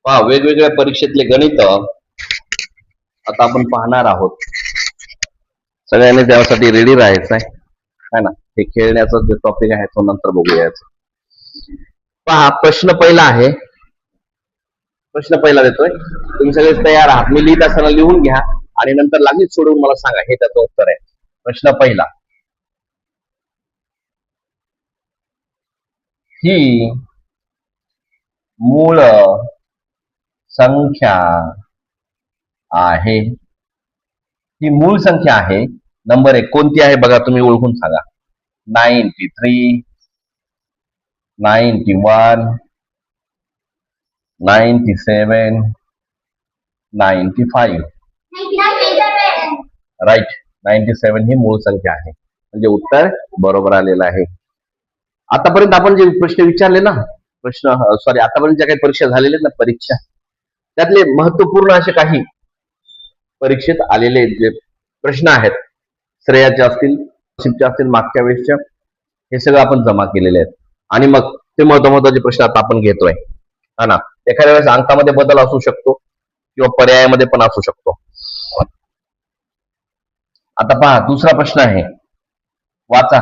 पहा वेगवेगळ्या परीक्षेतले गणित आता आपण पाहणार आहोत. सगळ्यांनी त्यासाठी रेडी राहायचं आहे ना. हे खेळण्याचा जो टॉपिक आहे तो नंतर बघूया. पहा प्रश्न पहिला आहे. प्रश्न पहिला देतोय, तुम्ही सगळे तयार आहात. मी लिहित असताना लिहून घ्या आणि नंतर लागलीच सोडवून मला सांगा. हे त्याचं उत्तर आहे. प्रश्न पहिला, ही मूळ संख्या आहे. ही मूळ संख्या आहे. नंबर 1 कोणती आहे बघा, तुम्ही ओळखून सांगा. 93, 91, 97, 95. राईट, 97 ही मूळ संख्या आहे. म्हणजे उत्तर बरोबर आलेलं आहे. आतापर्यंत आपण जे प्रश्न विचारले ना, आतापर्यंत ज्या काही परीक्षा झालेल्या ना, परीक्षा त्यातले महत्वपूर्ण असे काही परीक्षेत आलेले जे प्रश्न आहेत, श्रेयाचे असतील, शिपचे असतील, मागच्या वेळेसच्या, हे सगळं आपण जमा केलेले आहेत. आणि मग ते महत्वाचे प्रश्न आता आपण घेतोय, हा ना. एखाद्या वेळेस अंकामध्ये बदल असू शकतो किंवा पर्यायामध्ये पण असू शकतो. आता पहा दुसरा प्रश्न आहे, वाचा.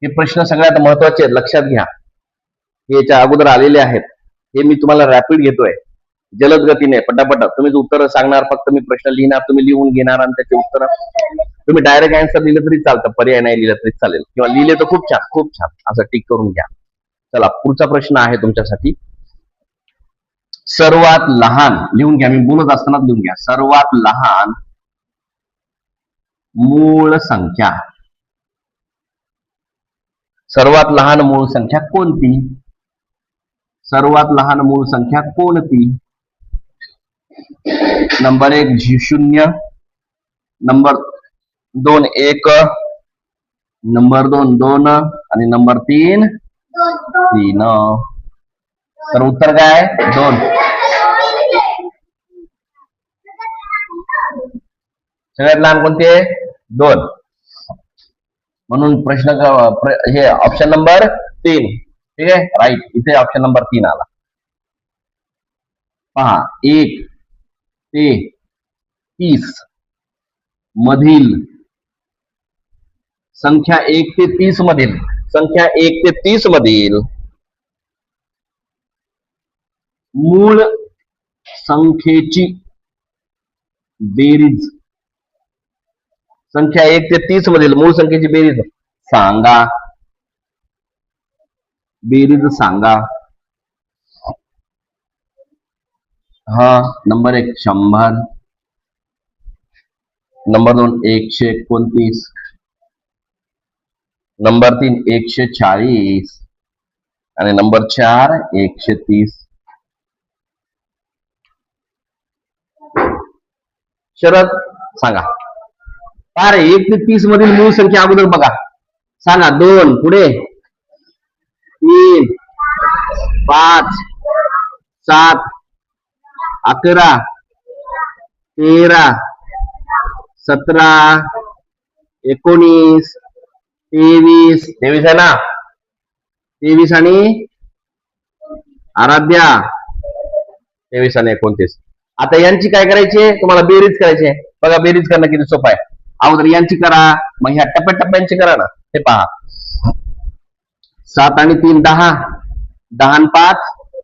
हे प्रश्न सगळ्यात महत्वाचे आहेत, लक्षात घ्या. हे याच्या अगोदर आलेले आहेत. हे मी तुम्हाला रॅपिड घेतोय, जलद गतीने, पटापट. तुम्ही उत्तर सांगणार, फक्त मी प्रश्न लिहिणार, तुम्ही लिहून घेणार आणि त्याचे उत्तर. तुम्ही डायरेक्ट आन्सर लिहिलं तरी चालतं, पर्याय नाही लिहिलं तरी चालेल, किंवा लिहिले तर खूप छान, खूप छान असं टिक करून घ्या. चला पुढचा प्रश्न आहे तुमच्यासाठी. सर्वात लहान, लिहून घ्या, मी बोलत असताना लिहून घ्या. सर्वात लहान मूळ संख्या. सर्वात लहान मूळ संख्या कोणती? सर्वात लहान मूळ संख्या कोणती? नंबर 1 0, नंबर 2 1, नंबर 2 2 आणि नंबर 3 3. तर उत्तर काय? 2. सगळ्यात लहान कोणते? 2. म्हणून प्रश्न हे ऑप्शन नंबर 3. ठीक आहे, राईट. इथे ऑप्शन नंबर 3 आला. पहा 1 ते 30 मधील संख्या, 1 ते 30 मधील संख्या, 1 ते 30 मधील मूळ संख्येची बेरीज. संख्या 1 ते 30 मधील मूळ संख्येची बेरीज सांगा. बेरीज सांगा. हा, नंबर 1 100, नंबर 2 129, नंबर 3 140 आणि नंबर 4 130. शरद सांगा. अरे 1 ते 30 मधील मूळ संख्या अगोदर बघा, सांगा. 2 पुढे, 3 5 7 11 13 17 19 23. 23 आहे ना? 23 आणि आराध्या 23 आणि 29. आता यांची काय करायची? तुम्हाला बेरीज करायची आहे. बघा बेरीज करणं किती सोपं आहे. अगोदर यांची करा, मग ह्या टप्प्याटप्प्यांची करा ना. हे पहा, 7 आणि 3 10, 10 आणि 5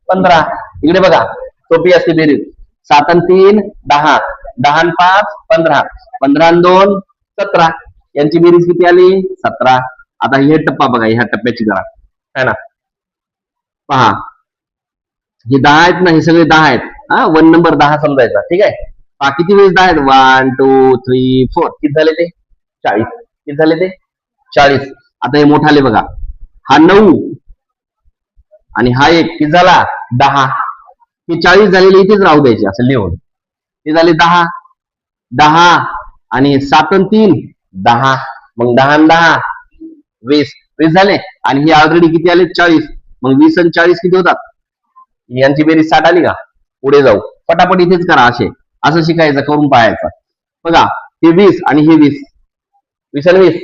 15. इकडे बघा, सोपी असते बेरीज. 7 आणि 3 10, 10 आणि 5 15, 15 आणि 2 17. यांची बेरीज किती आली? 17. आता हे टप्पा बघा, ह्या टप्प्याची करा, है ना. पहा हे 10 आहेत ना, हे सगळे 10 आहेत. हा, 1 नंबर 10 समजायचा. ठीक आहे. पहा किती वेळेस 10 आहेत? 1 2 3 4. किती झाले ते? 40. किती झाले ते? 40. आता हे मोठाले बघा, हा 9 आणि हा 1 किती झाला? 10. हे 40 झालेले इथेच राहू द्यायचे असं लिहून. हे झाले 10 10 आणि 7 आणि 3 10. मग 10 आणि 10 20. 20 झाले. आणि हे ऑलरेडी किती आले? 40. मग 20 आणि 40 किती होतात? यांची बेरीज 60 आली का? पुढे जाऊ, पटापट इथेच करा. असं शिकायचं, करून पाहायचं. बघा हे 20 आणि हे 20, 20 आणि 20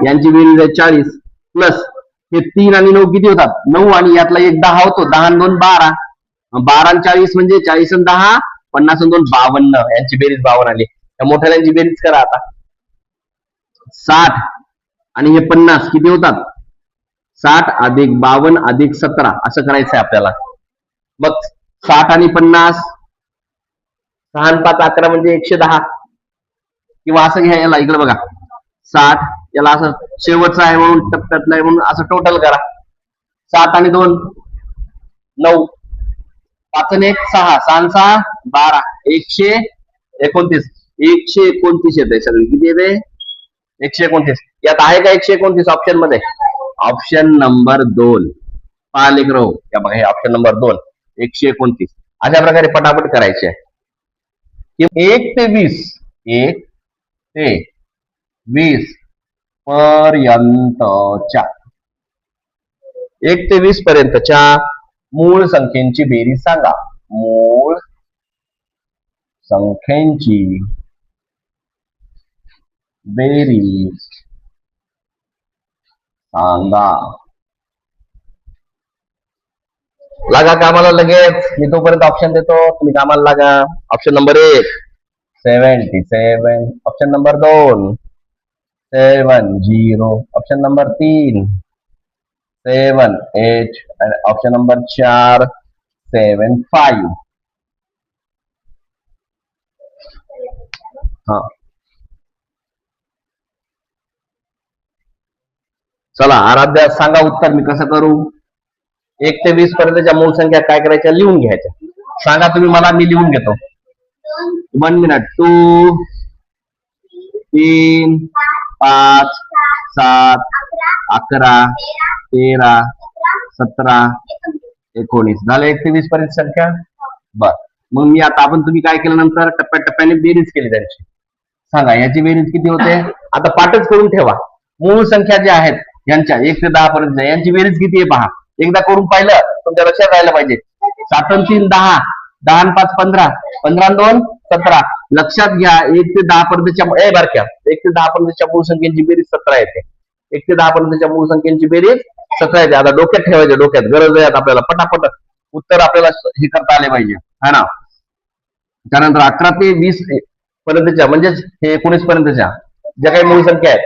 यांची बेरीज आहे 40. प्लस हे 3 आणि 9 किती होतात? 9 आणि यातला एक 10 होतो. 10 आणि 2 12. 12 आणि 40 म्हणजे 40 आणि 10, 50 आणि 2 52, यांची बेरीज 52 आली. त्या मोठ्याल्यांची बेरीज करा आता. 60 आणि हे 50 किती होतात? 60 अधिक 52 अधिक 17 असं करायचंय आपल्याला. मग 60 आणि 50, 6 आणि 5 11 म्हणजे 110, किंवा असं घ्या याला, इकडे बघा 60, याला असं शेवटचं आहे म्हणून टप्प्यातलं आहे म्हणून असं टोटल करा. 7 आणि 2 9, 5 आणि 1 6, 6 आणि 6 12, 129. 129 येते सगळी. किती येते? 129. यात आहे का 129 ऑप्शन मध्ये? Option number 2. पहा लेकर हो, या बघा हे ऑप्शन नंबर 2, 129. अशा प्रकारे पटापट करायचे. 1 ते 20, 1 ते 20 पर्यंतच्या 1 ते 20 पर्यंतच्या मूळ संख्येची बेरीज सांगा. मूळ संख्येची बेरीज सांगा. लागा कामाला लगेच. मी तोपर्यंत ऑप्शन देतो, तुम्ही कामाला लागा. Option number 1 77. Option number 2 70. Option number 3 78. आणि ऑप्शन नंबर 4 75. हा, चला आराध्या सांगा उत्तर. मी कसं करू? 1 ते 20 पर्यंतच्या मूळ संख्या काय करायच्या? लिहून घ्यायच्या. सांगा तुम्ही मला, मी लिहून घेतो. 1 मिनिट. 2 3 5 7 11 13 17 19 झाले 1 ते 20 पर्यंत संख्या. बर, मग मी आता तुम्ही काय केलं, नंतर टप्प्याटप्प्याने बेरीज केली त्यांची. सांगा याची बेरीज किती होते? आता पाठच करून ठेवा. मूळ संख्या ज्या आहेत यांच्या 1 ते 10 पर्यंत यांची बेरीज किती आहे पहा. एकदा करून पाहिलं तुमच्या लक्षात राहायला पाहिजे. 7 आणि 3 10, 10 आणि 5 15, 15 आणि 2 17. लक्षात घ्या 1 ते 10 पर्यंतच्या 1 ते 10 पर्यंतच्या मूळ संख्येची बेरीज 17 येते. 1 ते 10 पर्यंतच्या मूळ संख्येची बेरीज 17 येते. आता डोक्यात ठेवायचे, डोक्यात गरज आहे आपल्याला. पटापट उत्तर आपल्याला हे करता आले पाहिजे, है ना. त्यानंतर 11 ते 20 पर्यंतच्या म्हणजेच हे 19 पर्यंतच्या ज्या काही मूळ संख्या आहेत,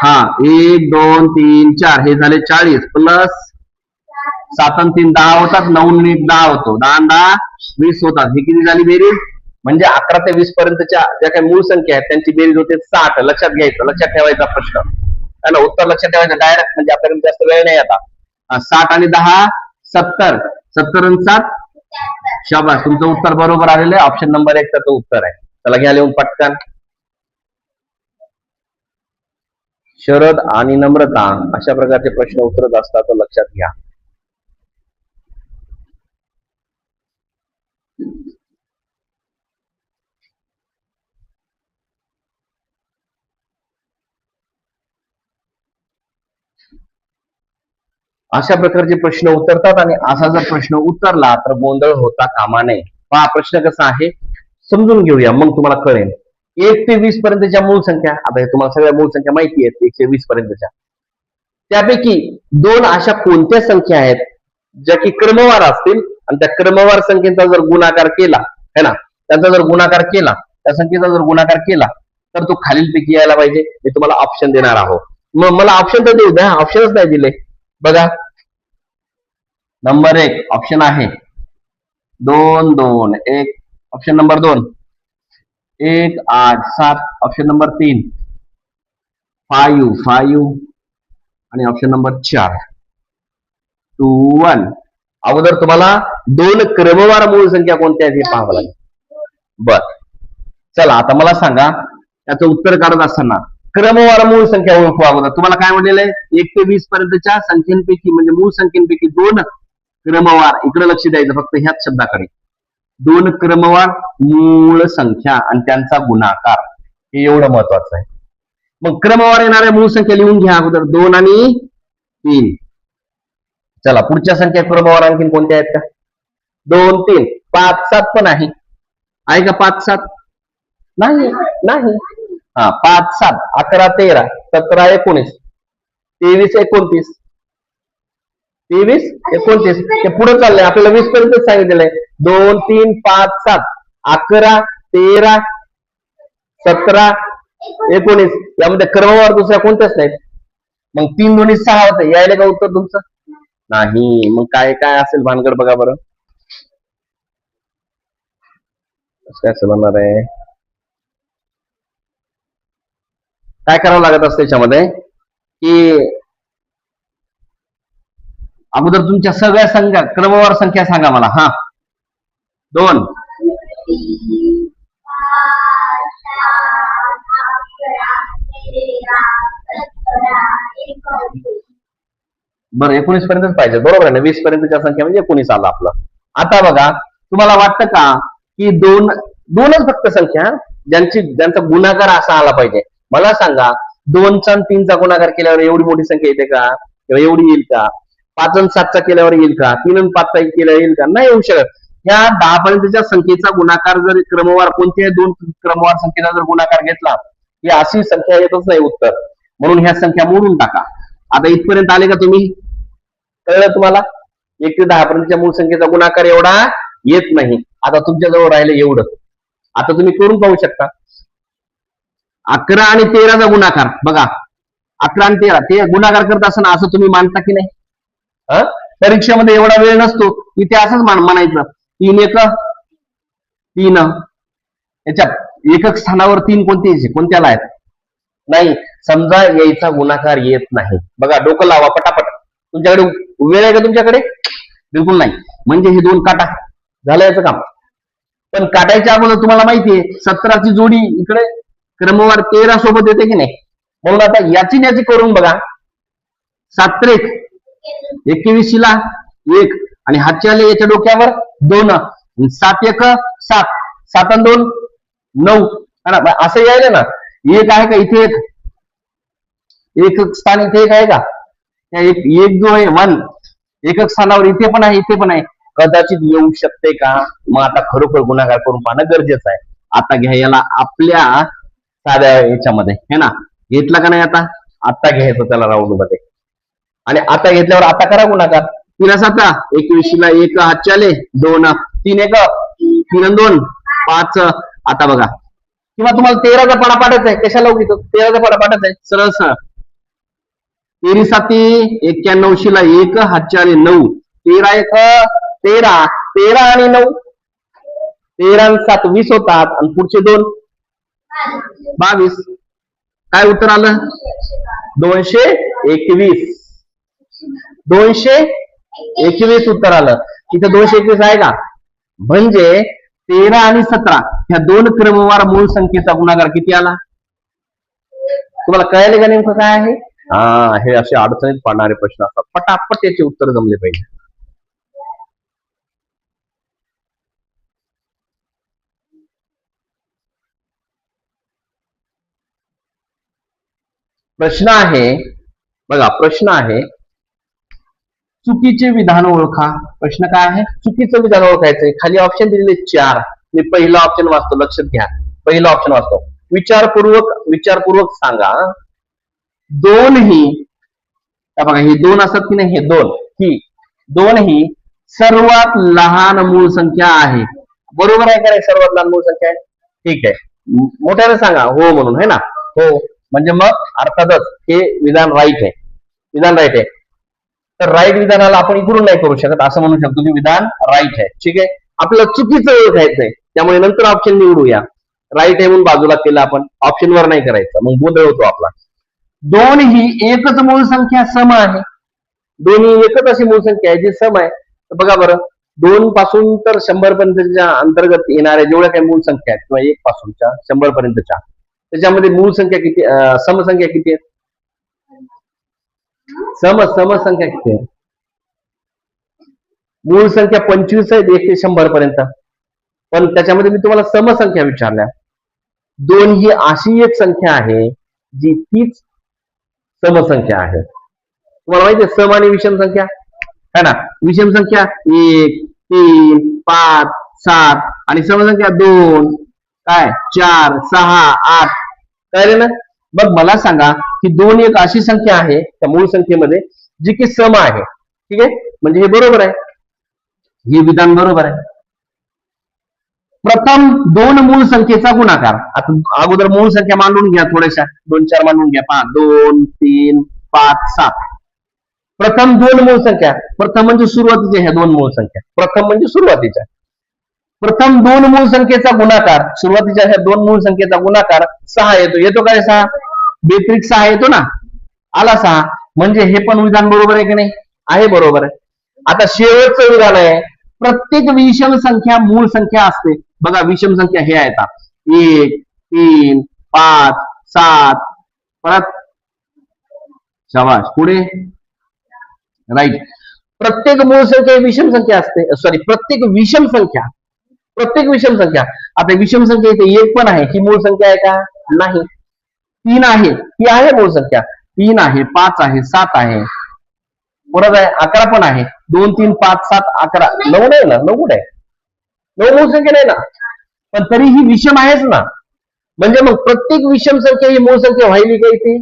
हा 1 2 3 4 हे झाले 40, प्लस 7 आणि 3 10 होतात, 9 आणि 1 10 होतो, 10 आणि 10 20 होतात. ही किती झाली बेरीज? म्हणजे 11 ते 20 पर्यंतच्या ज्या काही मूळ संख्या आहेत त्यांची बेरीज होते 60. लक्षात घ्यायचं, लक्षात ठेवायचा प्रश्न आहे ना. उत्तर लक्षात ठेवायचं डायरेक्ट, म्हणजे आपल्याकडे जास्त वेळ नाही आता. 60 आणि 10 70, 70 आणि 7 शाबास, तुमचं उत्तर बरोबर आलेलं आहे. ऑप्शन नंबर 1 चं उत्तर आहे. चला घ्या लिहून पटकन. शरद आणि नम्रता अशा प्रकारचे प्रश्न उत्तरत असतात, तो लक्षात घ्या. अशा प्रकारचे प्रश्न उत्तरतात, आणि असा जर प्रश्न उत्तरला तर गोंधळ होता कामा नये. पहा प्रश्न कसा आहे समजून घेऊया, मग तुम्हाला कळेल. 1 ते 20 पर्यंतच्या मूळ संख्या, आता हे तुम्हाला सगळ्या मूळ संख्या माहिती आहेत 1 ते 20 पर्यंतच्या. त्यापैकी 2 अशा कोणत्या संख्या आहेत ज्या की क्रमवार असतील, आणि त्या क्रमवार संख्येचा जर गुणाकार केला है ना, त्याचा जर गुणाकार केला, त्या संख्येचा जर गुणाकार केला तर तो खालीलपैकी यायला पाहिजे. मी तुम्हाला ऑप्शन देणार आहोत. मग मला ऑप्शन तर देऊ द्या, ऑप्शनच नाही दिले बघा. नंबर 1 ऑप्शन आहे 2 2 1. Option number 2 1 8 7. Option number 3 5 5. आणि ऑप्शन नंबर 4 2 1. अगोदर तुम्हाला 2 क्रमवार मूळ संख्या कोणत्या आहेत हे पाहावं लागेल. बर, चला आता मला सांगा, त्याचं उत्तर काढत असताना क्रमवार मूळ संख्या ओळखू अगोदर. तुम्हाला काय म्हणलेलं आहे? 1 ते 20 पर्यंतच्या संख्येपैकी म्हणजे मूळ संख्येपैकी 2 क्रमवार, इकडे लक्ष द्यायचं फक्त ह्याच शब्दाकडे. 2 क्रमवार मूळ संख्या आणि त्यांचा गुणाकार, हे एवढं महत्वाचं आहे. मग क्रमवार येणाऱ्या मूळ संख्या लिहून घ्या अगोदर, 2 आणि 3. चला पुढच्या संख्या क्रमवार आणखी कोणत्या आहेत का? 2 3 5 7 पण आहे का? 5 7 नाही नाही. हा 5 7 11 13 17 19 23 29. 23 29 ते पुढे चाललंय, आपल्याला 20 पर्यंत सांगितलेलं आहे. 2 3 5 7 11 13 17 19 यामध्ये क्रमवार दुसऱ्या कोणत्याच नाहीत. मग 3 2 6 होतं. यायला का उत्तर तुमचं? नाही. मग काय काय असेल भानगड बघा बरं. काय म्हणणार आहे, काय करावं लागत असतं त्याच्यामध्ये की अगोदर तुमच्या सगळ्या संख्या क्रमवार संख्या सांगा मला. हा 2 बरं 19 पर्यंतच पाहिजे, बरोबर आहे ना. 20 पर्यंतच्या संख्या म्हणजे 19 आलं आपलं. आता बघा, तुम्हाला वाटतं का की दोनच फक्त संख्या ज्यांचा गुणाकार असा आला पाहिजे? मला सांगा, 2चा आणि 3चा गुणाकार केल्यावर एवढी मोठी संख्या येते का? किंवा एवढी येईल का? 5 आणि 7चा केल्यावर येईल का? 3 आणि 5चा केल्यावर येईल का? नाही येऊ शकत. ह्या 10 पर्यंतच्या संख्येचा गुणाकार जर क्रमवार कोणत्याही 2 क्रमवार संख्येचा जर गुणाकार घेतला, ही अशी संख्या येतच नाही उत्तर. म्हणून ह्या संख्या मोडून टाका. आता इथपर्यंत आले का तुम्ही? कळलं तुम्हाला? 1 ते 10 पर्यंतच्या मूळ संख्येचा गुणाकार एवढा येत नाही. आता तुमच्या जवळ राहिलं एवढं. आता तुम्ही करून पाहू शकता. 11 आणि 13चा गुणाकार बघा. 11 आणि 13 ते गुणाकार करत असताना असं तुम्ही मानता की नाही? परीक्षेमध्ये एवढा वेळ नसतो. इथे असंच म्हणायचं 3 1 3. याच्यात एकक स्थानावर 3 कोणत्याला आहेत? नाही. समजा यायचा गुणाकार येत नाही. बघा, डोकं लावा पटापट. तुमच्याकडे वेळ आहे का? तुमच्याकडे बिलकुल नाही. म्हणजे हे 2 काटा झालं याचं काम. पण काटायच्या अगोदर तुम्हाला माहितीये 17ची जोडी इकडे क्रमवार 13 सोबत येते की नाही? म्हणून आता याची करून बघा. 7 3 21 ला 1 आणि हातच्या आले याच्या डोक्यावर 2. 7 1 7 7 आणि 2 9. असं यायला ना. एक आहे का इथे? एक स्थान इथे एक आहे का? एक जो आहे 1 एकक स्थानावर इथे पण आहे, इथे पण आहे. कदाचित येऊ शकते का? मग आता खरोखर गुणाकार करून पाहणं गरजेचं आहे. आता घ्या याला आपल्या साध्या याच्यामध्ये, हे ना. घेतला का नाही? आता घ्यायचं त्याला राऊंड मध्ये. आणि आता घेतल्यावर आता करा गुणाकार. 3 7 21 ला 1 हातच्या आले 2 3 1 3 2 5. आता बघा, किंवा तुम्हाला 13चा पाडापाडच आहे. कशाला उगीच 13चा पाडापाडच आहे. सरळ सरळ 13 7 91 ला 1 हातच्या आले 9 13 1 13 13 आणि 9 13 आणि 7 20 होतात. आणि पुढचे 2 22. काय उत्तर आलं? 221. 221 उत्तर आलं. इथे 221 आहे का? म्हणजे 13 आणि 17 ह्या 2 क्रमवार मूळ संख्येचा गुणाकार किती आला? तुम्हाला कळाले का नेमकं काय आहे? हे असे अडचणीत पडणारे प्रश्न असतात. पटापट याचे उत्तर जमले पाहिजे. प्रश्न आहे बघा, प्रश्न आहे चुकीचे विधान ओळखा. प्रश्न काय आहे? चुकीचं विधान ओळखायचंय. खाली ऑप्शन दिलेले 4. मी पहिला ऑप्शन वाचतो, लक्षात घ्या. पहिला ऑप्शन वाचतो. विचारपूर्वक सांगा. दोनही बघा, हे 2 असतात की नाही? हे 2 ही 2 ही सर्वात लहान मूळ संख्या आहे. बरोबर आहे का नाही? सर्वात लहान मूळ संख्या आहे. ठीक आहे. मोठ्याने सांगा हो म्हणून, है ना? हो म्हणजे मग अर्थातच हे विधान राईट आहे. विधान राईट आहे. तर राईट विधानाला आपण इकडून नाही करू शकत. असं म्हणू शकतो की विधान राईट आहे. ठीक आहे. आपल्याला चुकीचं ओळखायचंय, त्यामुळे नंतर ऑप्शन निवडूया. राईट आहे म्हणून बाजूला केलं आपण, ऑप्शन वर नाही करायचं, मग गोंधळ होतो आपला. 2 ही एकच मूळ संख्या सम आहे. दोन्ही एकच अशी मूळ संख्या आहे जी सम आहे. तर बघा बरं, 2 पासून तर 100 पर्यंतच्या अंतर्गत येणाऱ्या जेवढ्या काही मूळ संख्या आहेत किंवा 1 पासूनच्या 100 पर्यंतच्या, त्याच्यामध्ये मूळ संख्या किती, समसंख्या किती आहेत? समसंख्या किती आहे? मूळ संख्या 25 आहेत 1 ते 100 पर्यंत. पण त्याच्यामध्ये मी तुम्हाला समसंख्या विचारल्या. 2 ही अशी एक संख्या आहे जी तीच समसंख्या आहे. तुम्हाला माहिती आहे सम आणि विषम संख्या है ना? विषम संख्या 1 3 5 7 आणि समसंख्या 2 काय 4 6 8. कळले ना? मग मला सांगा की 2 एक अशी संख्या आहे त्या मूळ संख्येमध्ये जी की सम आहे. ठीक आहे, म्हणजे हे बरोबर आहे, हे विधान बरोबर आहे. प्रथम दोन मूळ संख्येचा गुणाकार. आता अगोदर मूळ संख्या मांडून घ्या, थोड्याशा 2-4 मांडून घ्या. पहा, 2, 3, 5, 7. प्रथम दोन मूळ संख्या, प्रथम म्हणजे सुरुवातीच्या ह्या दोन मूळ संख्या, प्रथम म्हणजे सुरुवातीच्या. प्रथम दोन मूळ संख्येचा गुणाकार, सुरुवातीच्या ह्या दोन मूळ संख्येचा गुणाकार 6 येतो. येतो काय 6? बेत्रिक 6 येतो ना, आला 6. म्हणजे हे पण विधान बरोबर आहे की नाही? आहे, बरोबर आहे. आता शेवटचं विधान आहे, प्रत्येक विषम संख्या मूळ संख्या असते. बघा, विषम संख्या हे आहेत 1, 3, 5, 7. परत शाबाश, पुढे राईट. प्रत्येक मूळ संख्या ही विषम संख्या असते. सॉरी, प्रत्येक विषम संख्या, प्रत्येक विषम संख्या. आता विषम संख्या इथे 1 पण आहे, ही मूळ संख्या आहे का? नाही. 3 आहे, ही आहे मूळ संख्या. 3 आहे, 5 आहे, 7 आहे, परत आहे 11 पण आहे. 2, 3, 5, 7, 11, 9 नाही ना? 9 कुठे आहे? 9 मूळ संख्या नाही ना, पण तरी ही विषम आहेच ना. म्हणजे मग प्रत्येक विषम संख्या ही मूळ संख्या व्हायली का इथे?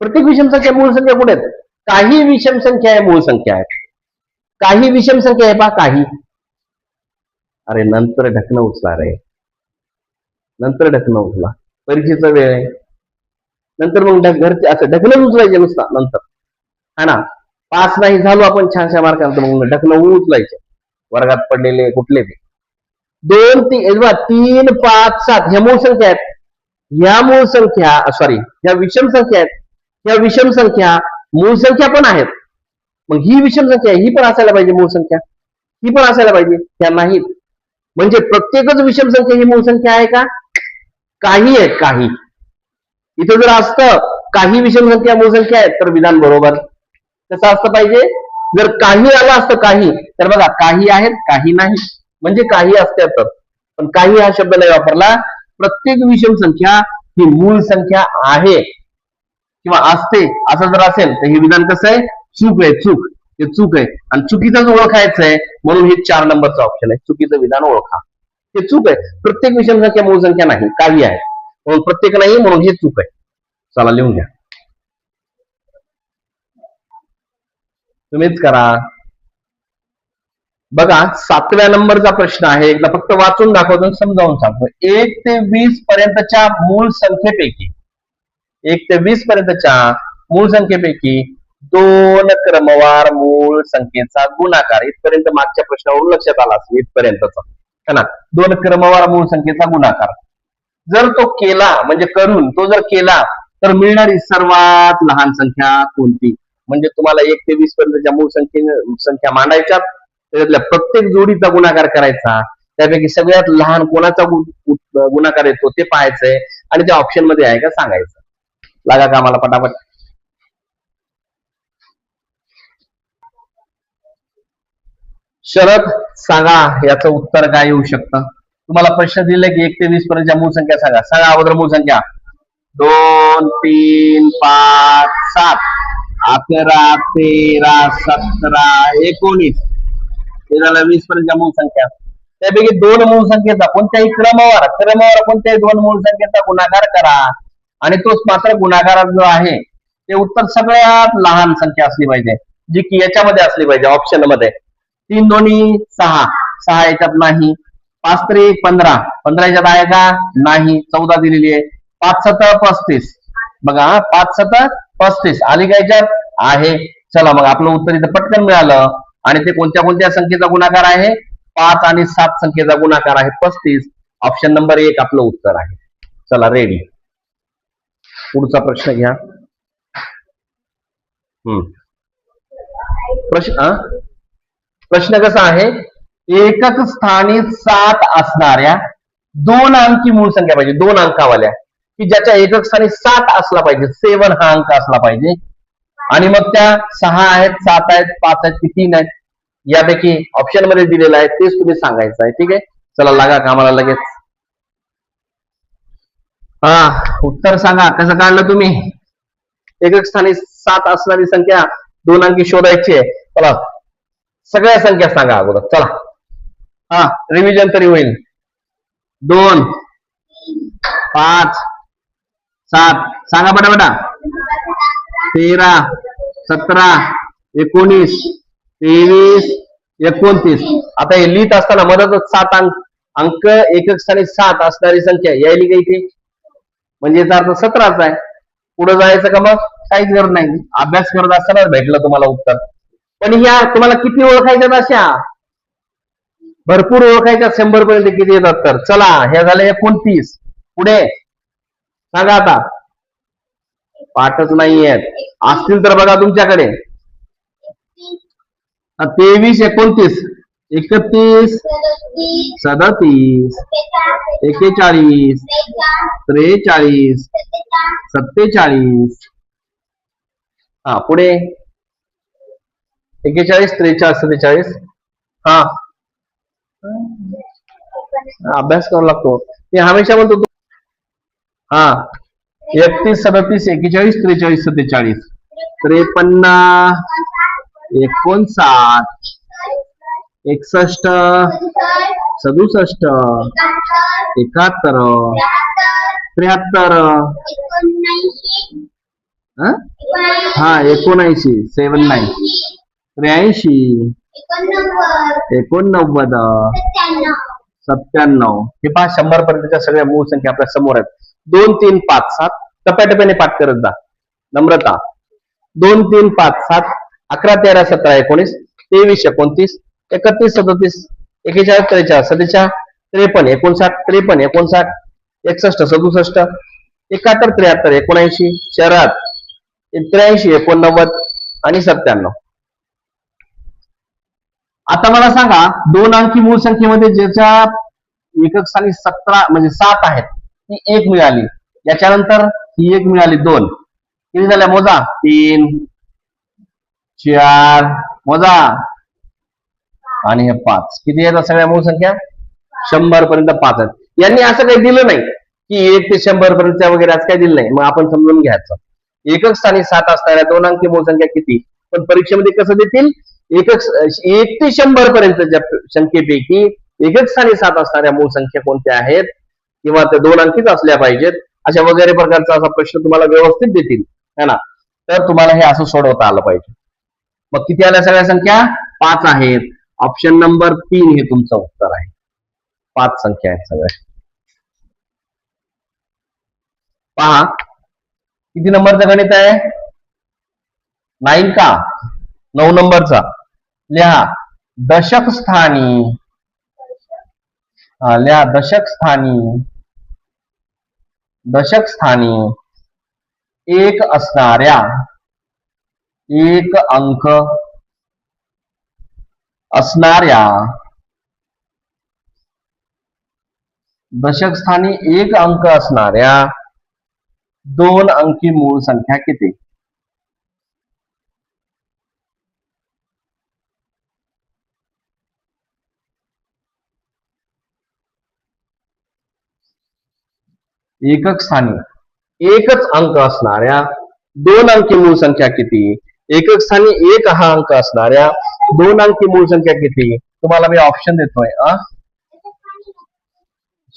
प्रत्येक विषम संख्या मूळ संख्या कुठे आहेत? काही विषम संख्या आहे मूळ संख्या आहेत, काही विषम संख्या आहे पहा, काही. अरे नंतर ढकणं उचला रे, नंतर ढकणं उचला, परीक्षेचा वेळ आहे. नंतर मग घरचे असं ढकलच उचलायचे नुसता नंतर, है ना. पास नाही झालो आपण छानशा मार्कांत, मग ढकणं उचलायचे वर्गात पडलेले कुठले ते. 2, 3, 5, 7 ह्या मूळ संख्या आहेत. ह्या मूळ संख्या, सॉरी, ह्या विषम संख्या आहेत. ह्या विषम संख्या मूळ संख्या पण आहेत. मग ही विषम संख्या, ही पण असायला पाहिजे मूळ संख्या, ही पण असायला पाहिजे. ह्या नाहीत. म्हणजे प्रत्येकच विषम संख्या ही मूळ संख्या आहे का? काही आहेत, काही. इथं जर असतं काही विषम संख्या मूळ संख्या आहेत तर विधान बरोबर. कसं असतं पाहिजे? जर काही आलं असतं काही, तर बघा, काही आहेत, काही नाही, म्हणजे काही असतात. पण काही हा शब्द नाही वापरला. प्रत्येक विषम संख्या ही मूळ संख्या आहे किंवा असते, असं जर असेल तर हे विधान कसं आहे? चूक आहे, चूक. हे चूक आहे आणि चुकीचंच ओळखायचं आहे, म्हणून हे 4 नंबरचं ऑप्शन आहे. चुकीचं विधान ओळखा, हे चूक आहे. प्रत्येक विषम संख्या मूळ संख्या नाही, काही आहे, म्हणून प्रत्येक नाही, म्हणून हे चूक आहे. चला लिहून घ्या, तुम्हीच करा. बघा, 7व्या नंबरचा प्रश्न आहे. एकदा फक्त वाचून दाखवतो, समजावून सांगतो. 1 ते 20 पर्यंतच्या मूळ संख्येपैकी, 1 ते 20 पर्यंतच्या मूळ संख्येपैकी 2 क्रमवार मूळ संख्येचा गुणाकार. इथपर्यंत मागच्या प्रश्नावरून लक्षात आला असेल, इथपर्यंतचा है ना. 2 क्रमवार मूळ संख्येचा गुणाकार जर तो केला, म्हणजे करून तो जर केला, तर मिळणारी सर्वात लहान संख्या कोणती? म्हणजे तुम्हाला 1 ते 20 पर्यंतच्या मूळ संख्या मांडायच्या, त्याच्यातल्या प्रत्येक जोडीचा गुणाकार करायचा. त्यापैकी सगळ्यात लहान कोणाचा गुणाकार येतो ते पाहायचंय आणि त्या ऑप्शन मध्ये आहे का सांगायचं. लागा कामाला पटापट. शरद, सांगा याचं उत्तर काय येऊ शकतं? तुम्हाला प्रश्न दिले की 1 ते 20 पर्यंतच्या मूळ संख्या सांगा. सांगा अगोदर मूळ संख्या. 2, 3, 5, 7, 11, 13, 17, 19. हे झालं 20 पर्यंतच्या मूळ संख्या. त्यापैकी 2 मूळ संख्येचा कोणत्याही क्रमवार कोणत्याही 2 मूळ संख्येचा गुणाकार करा आणि तोच मात्र गुणाकारात जो आहे ते उत्तर सगळ्यात लहान संख्या असली पाहिजे, जी की याच्यामध्ये असली पाहिजे ऑप्शन मध्ये. 3 दोन्ही 6, 6 याच्यात नाही. 5 3 15, 15 याच्यात आहे का? नाही. 14 दिलेली आहे. 5 7 35. बघा, 5 7 35 आली का याच्यात? आहे. चला मग आपलं उत्तर इथं पटकन मिळालं. आणि ते कोणत्या कोणत्या संख्येचा गुणाकार आहे? 5 आणि 7 संख्येचा गुणाकार आहे 35. ऑप्शन नंबर 1 आपलं उत्तर आहे. चला रेडी. पुढचा प्रश्न घ्या. प्रश्न कसा आहे? एकक स्थानी 7 असणाऱ्या 2 अंकी मूळ संख्या पाहिजे, 2 अंकावाल्या, की ज्याच्या एकक स्थानी 7 असला पाहिजे. 7 हा अंक असला पाहिजे. आणि मग त्या 6 आहेत, 7 आहेत, 5 आहेत की 3 आहेत, यापैकी ऑप्शन मध्ये दिलेलं आहे तेच तुम्ही सांगायचं आहे. ठीक आहे, चला लागा कामाला लगेच. उत्तर सांगा कसं काढलं तुम्ही? एकक स्थानी 7 असणारी संख्या 2 अंकी शोधायची आहे. चला सगळ्या संख्या सांगा अगोदर. चला रिव्हिजन तरी होईल. 2 5 7 सांगा पटापटा. 13 17 19, 23, 29. आता हे लिहित असताना मधातच 7 अंक एकक स्थानी 7 असणारी संख्या यायली का इथे, म्हणजे याचा अर्थ 17च आहे. पुढे जायचं का मग काहीच गरज नाही, अभ्यास करत असतानाच भेटलं तुम्हाला उत्तर. पण ह्या तुम्हाला किती ओळखायच्यात, अशा भरपूर ओळखायच्या, 100 पर्यंत किती येतात. तर चला, हे झाले 29. पुढे सांगा आता. पाठच नाहीयेत, असतील तर बघा तुमच्याकडे. 23, 29, 31, 37, 41, 43, 47. हा पुढे 41, 43, 47. हा अभ्यास करावा लागतो, मी हमेशा म्हणतो. हा 31, 37, 41, 43, 47, 53, 59, 61, 67, 71, 73. हा 79, 79, 83, 89, 97. हे पहा, 100 पर्यंतच्या सगळ्या मूळ संख्या आपल्या समोर आहेत. 2, 3, 5, 7 टप्प्याटप्प्याने पाठ करत जा. नम्रता. 2, 3, 5, 7, 11, 13, 17, 19, 23, 29, 31, 37, 41, 43, 47, 53, 59, 53, 59, 61, 67, 71, 73, 79. शरद 83, 89 आणि 97. आता मला सांगा, 2 अंकी मूळ संख्येमध्ये ज्याच्या एकक स्थानी 17 म्हणजे 7 आहेत, ती 1 मिळाली. याच्यानंतर ही 1 मिळाली, 2. किती झाल्या मोजा? 3, 4 मोजा आणि हे 5. किती येतात सगळ्या मूळ संख्या? 100 पर्यंत 5 आहेत. यांनी असं काही दिलं नाही की 1 ते 100 पर्यंतच्या वगैरे असं काही दिलं नाही. मग आपण समजून घ्यायचं, एकक स्थानी 7 असणाऱ्या 2 अंकी मूळ संख्या किती. पण परीक्षेमध्ये कसं देतील, 1 ते 100 पर्यंतच्या संख्येपैकी एकक स्थानी 7 असणाऱ्या मूळ संख्या कोणत्या आहेत, किंवा त्या 2 अंकीच असल्या पाहिजेत, अशा वगैरे प्रकारचा असा प्रश्न तुम्हाला व्यवस्थित देतील, है ना. तर तुम्हाला हे असं सोडवता आलं पाहिजे. मग किती आल्या सगळ्या संख्या? 5 आहेत. ऑप्शन नंबर 3 हे तुमचं उत्तर आहे. 5 संख्या आहेत सगळ्या. पहा किती नंबरचं गणित आहे? 9 का? 9 नंबरचा. लिहा दशक स्थानी. लिहा दशक स्थानी. दशक स्थानी 1 असणाऱ्या, 1 अंक असणाऱ्या, दशक स्थानी 1 अंक असणाऱ्या 2 अंकी मूळ संख्या किती? एकक स्थानी एकच अंक असणाऱ्या 2 अंकी मूळ संख्या किती? एकक स्थानी 1 हा अंक असणाऱ्या 2 अंकी मूळ संख्या किती? तुम्हाला मी ऑप्शन देतोय.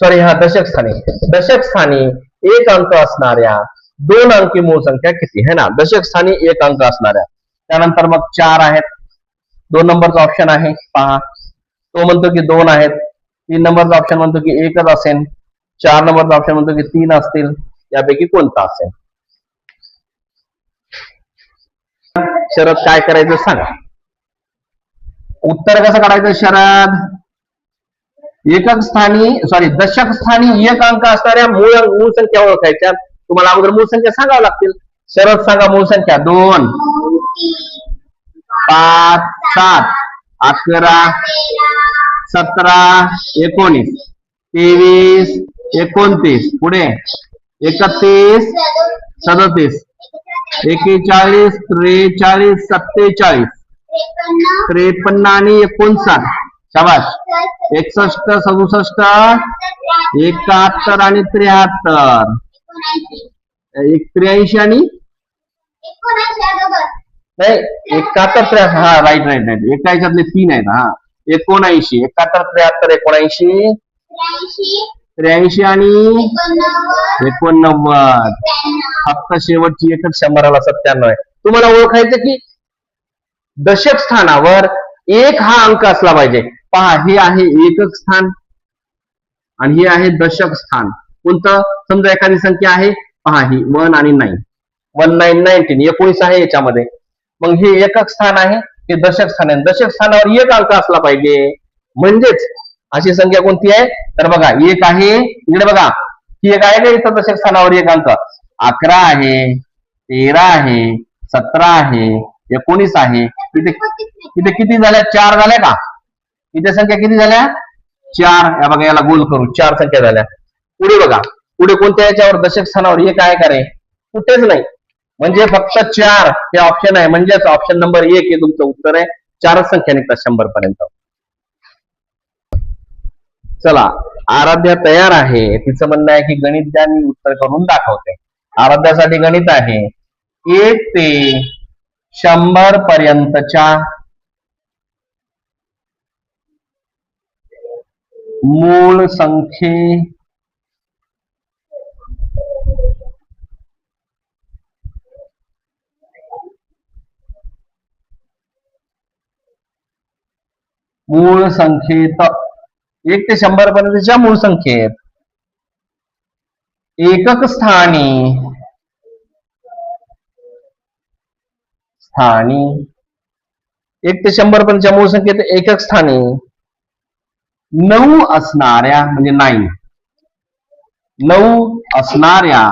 सॉरी, हा दशक स्थानी. दशक स्थानी 1 अंक असणाऱ्या 2 अंकी मूळ संख्या किती, है ना. दशक स्थानी 1 अंक असणाऱ्या. त्यानंतर मग 4 आहेत. 2 नंबरचा ऑप्शन आहे, पहा. तो म्हणतो की 2 आहेत. 3 नंबरचा ऑप्शन म्हणतो की 1च असेल. 4 नंबरचा ऑप्शन म्हणतो की 3 असतील. यापैकी कोणता असेल? शरद काय करायचं सांगा. उत्तर कसं काढायचं शरद? एकक स्थानी सॉरी दशक स्थानी 1 अंक असणाऱ्या मूळ संख्या ओळखायच्या. तुम्हाला अगोदर मूळ संख्या सांगावं लागतील. शरद सांगा मूळ संख्या. 2, 5, 7, 11, 17, 19, 23, 29. पुढे 31, 37, 41, 43, 47, 53 आणि 59. शाबाश. 61, 67, 71 आणि 73. 83 आणि नाही 71, हा राईट राईट राईट. एका ह्याच्यातले 3 आहेत. हा 79, 71, 73, 79, 83 आणि 89. फक्त शेवटची एकच 100ला 97 आहे. तुम्हाला ओळखायचं की दशक स्थानावर एक हा अंक असला पाहिजे. पहा, हे आहे एकक स्थान आणि हे आहे दशक स्थान. कोणतं? समजा एखादी संख्या आहे, पहा ही 1 आणि 9, 1919 19 आहे याच्यामध्ये. मग हे एकक स्थान आहे, हे दशक स्थान आहे. दशक स्थानावर एक अंक असला पाहिजे. म्हणजेच अशी संख्या कोणती आहे? तर बघा, एक आहे इकडे बघा, ही एक आहे का इथं दशक स्थानावर एक अंक? 11 आहे, 13 आहे, 17 आहे, 19 आहे. इथे इथे किती झाल्या? 4 झाल्या का? इथे संख्या किती झाल्या? 4. या बघा, याला गोल करू, 4 संख्या झाल्या. पुढे बघा, पुढे कोणत्या याच्यावर दशक स्थानावर एक आहे का रे? कुठेच नाही. म्हणजे फक्त 4 हे ऑप्शन आहे. म्हणजेच ऑप्शन नंबर 1 हे तुमचं उत्तर आहे. 4च संख्या निघतात 100 पर्यंत. चला, आराध्या तयार आहे. तिचं म्हणणं आहे की गणित द्या, मी उत्तर करून दाखवते. आराध्यासाठी गणित आहे 1 ते 100 पर्यंतच्या मूळ संख्ये मूळ संख्येत 1 ते 100 पर्यंतच्या मूळ संख्येत एकक स्थानी 1 ते 100 पर्यंतच्या मूळ संख्येत एकक स्थानी 9 असणाऱ्या, म्हणजे 9 असणाऱ्या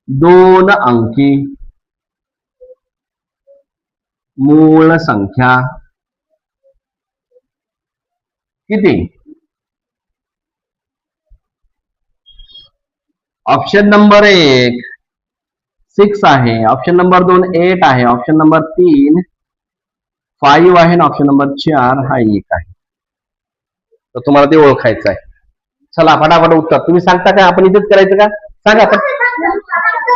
दोन अंकी मूळ संख्या किती? ऑप्शन नंबर 1 6 आहे, ऑप्शन नंबर 2 8 आहे, ऑप्शन नंबर 3 5 आहे, ऑप्शन नंबर 4 हा 1 आहे. तर तुम्हाला ते ओळखायचं आहे. चला फटाफट उत्तर तुम्ही सांगता का? आपण इथेच करायचं का? सांगा पण.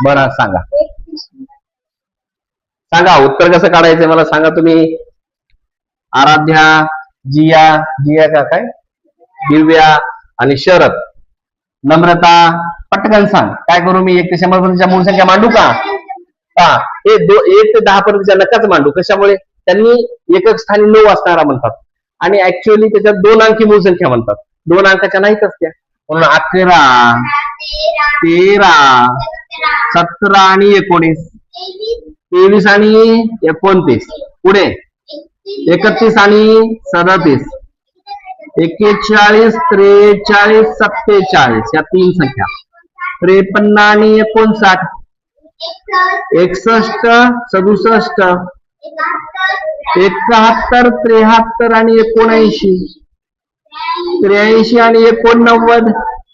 बरं, सांगा सांगा उत्तर कसं काढायचंय मला सांगा तुम्ही. आराध्या, जिया का काय, दिव्या आणि शरद, नम्रता, पटकन सांग. काय करू मी? 1 ते 100 पर्यंतच्या मूळ संख्या मांडू का? हा, हे 1 ते 10 पर्यंतच्या नकाच मांडू. कशामुळे? त्यांनी एकक स्थानी 9 असणारा म्हणतात आणि ऍक्च्युअली त्याच्यात 2 अंकी मूळ संख्या म्हणतात. 2 अंकाच्या नाहीतच त्या. म्हणून 11, 13, 17 आणि 19, 23 आणि 29, पुढे 31 आणि 37, 41, 43, 47 या 3 संख्या, 53 आणि 59, 61, 67, 71, 73 आणि 79, 83 आणि 89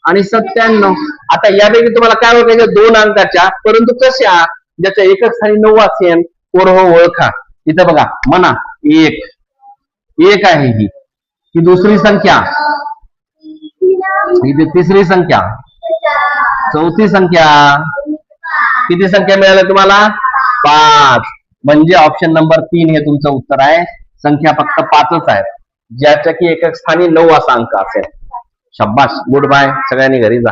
आणि 97. आता यापैकी तुम्हाला काय ओळखायचं? 2 अंकाच्या, परंतु कशा? ज्याच्या एकक स्थानी 9 असेल. ओळखा. इथं बघा, म्हणा 1 आहे, ही दुसरी संख्या, ही तिसरी संख्या, चौथी संख्या. किती संख्या मिळाल्या तुम्हाला? 5. म्हणजे ऑप्शन नंबर 3 हे तुमचं उत्तर आहे. संख्या फक्त 5च आहेत, ज्याच्या की एकक स्थानी 9 असा अंक असेल. शाबास, गुड बाय, सगळ्यांनी घरी जा.